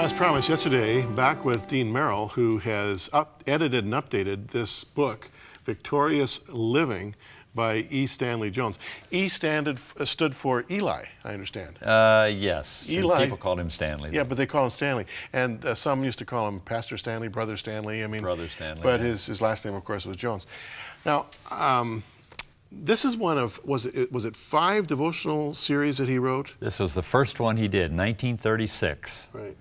As promised yesterday, back with Dean Merrill, who has edited and updated this book, Victorious Living by E. Stanley Jones. E stood for Eli, I understand. Yes. Eli. People called him Stanley. Yeah, but they call him Stanley. And some used to call him Pastor Stanley, Brother Stanley. I mean, Brother Stanley. But yeah. his last name, of course, was Jones. Now, this is one of, was it 5 devotional series that he wrote? This was the first one he did, 1936. Right.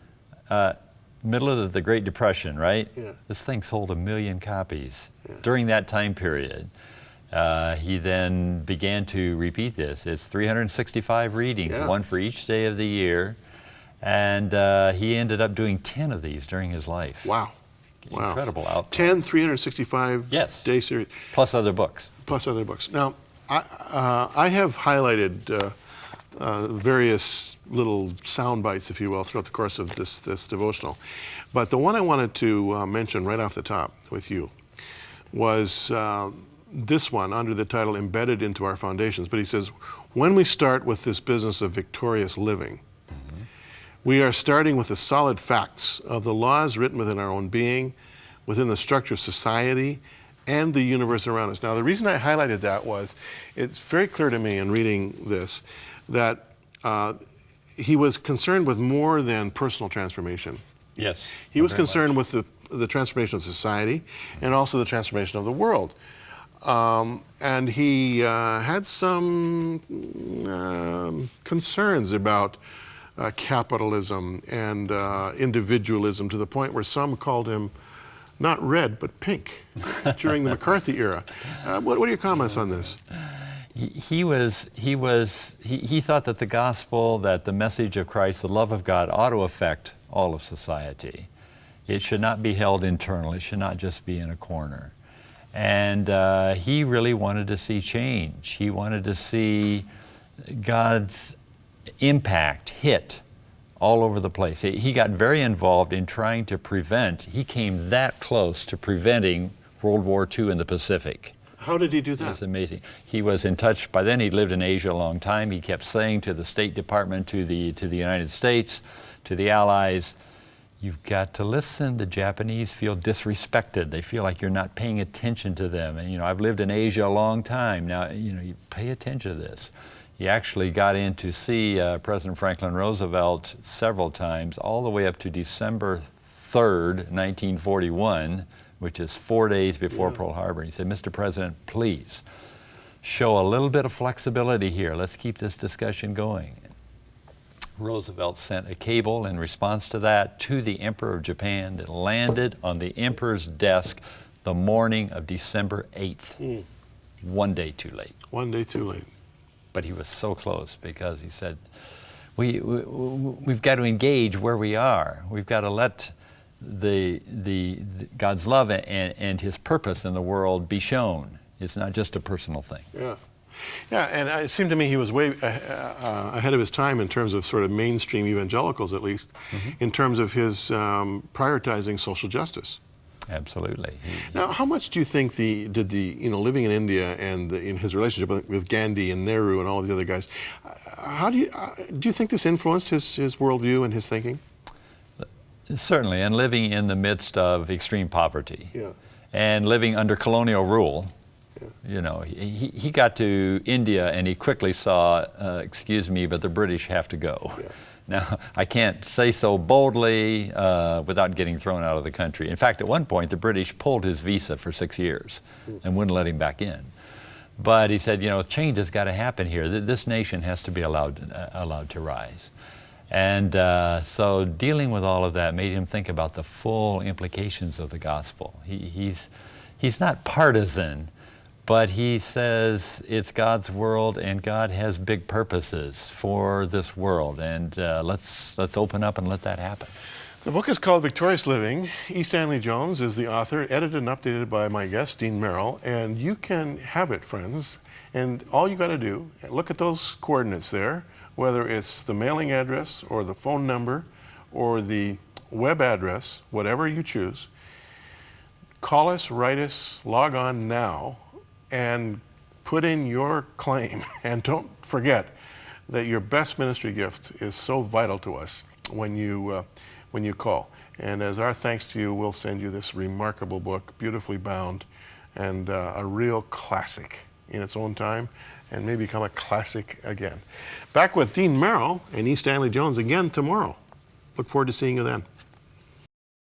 Middle of the Great Depression, right? Yeah. This thing sold 1 million copies Yeah. during that time period. He then began to repeat this. It's 365 readings, Yeah. one for each day of the year. And he ended up doing 10 of these during his life. Wow. Incredible output. 10 365 Yes. day series. Plus other books. Plus other books. Now, I have highlighted various little sound bites, if you will, throughout the course of this devotional. But the one I wanted to mention right off the top with you was this one under the title Embedded into Our Foundations. But he says, when we start with this business of victorious living, we are starting with the solid facts of the laws written within our own being, within the structure of society, and the universe around us. Now, the reason I highlighted that was, it's very clear to me in reading this that he was concerned with more than personal transformation. Yes. He was concerned with the transformation of society and also the transformation of the world. And he had some concerns about capitalism and individualism, to the point where some called him not red, but pink during the McCarthy era. What are your comments on this? He thought that the gospel, that the message of Christ, the love of God, ought to affect all of society. It should not be held internal. It should not just be in a corner. And he really wanted to see change. He wanted to see God's impact hit all over the place. He got very involved in trying to prevent, he came that close to preventing World War II in the Pacific. How did he do that? That's amazing. He was in touch, by then he'd lived in Asia a long time. He kept saying to the State Department, to the United States, to the Allies, you've got to listen. The Japanese feel disrespected. They feel like you're not paying attention to them. And I've lived in Asia a long time. Now, you pay attention to this. He actually got in to see President Franklin Roosevelt several times, all the way up to December 3rd, 1941, which is 4 days before Pearl Harbor. He said, Mr. President, please show a little bit of flexibility here. Let's keep this discussion going. Roosevelt sent a cable in response to that to the Emperor of Japan that landed on the Emperor's desk the morning of December 8th. 1 day too late. 1 day too late. But he was so close, because he said, we've got to engage where we are. We've got to let God's love and His purpose in the world be shown. It's not just a personal thing. Yeah. Yeah, and it seemed to me he was way ahead of his time in terms of sort of mainstream evangelicals, at least, in terms of his prioritizing social justice. Absolutely. Now, how much do you think living in India and in his relationship with Gandhi and Nehru and all these other guys, how do you think this influenced his worldview and his thinking? Certainly, and living in the midst of extreme poverty, and living under colonial rule. He got to India and he quickly saw, excuse me, but the British have to go. Now, I can't say so boldly without getting thrown out of the country. In fact, at one point, the British pulled his visa for 6 years and wouldn't let him back in. But he said, change has got to happen here. This nation has to be allowed to rise. And so dealing with all of that made him think about the full implications of the gospel. He's not partisan, but he says it's God's world, and God has big purposes for this world, and let's open up and let that happen. The book is called Victorious Living. E. Stanley Jones is the author, edited and updated by my guest, Dean Merrill, and you can have it, friends. And all you got to do, look at those coordinates there, whether it's the mailing address or the phone number or the web address, whatever you choose. Call us, write us, log on now, and put in your claim. And don't forget that your best ministry gift is so vital to us when you when you call. And as our thanks to you, we'll send you this remarkable book, beautifully bound, and a real classic in its own time, and may become a classic again. Back with Dean Merrill and E. Stanley Jones again tomorrow. Look forward to seeing you then.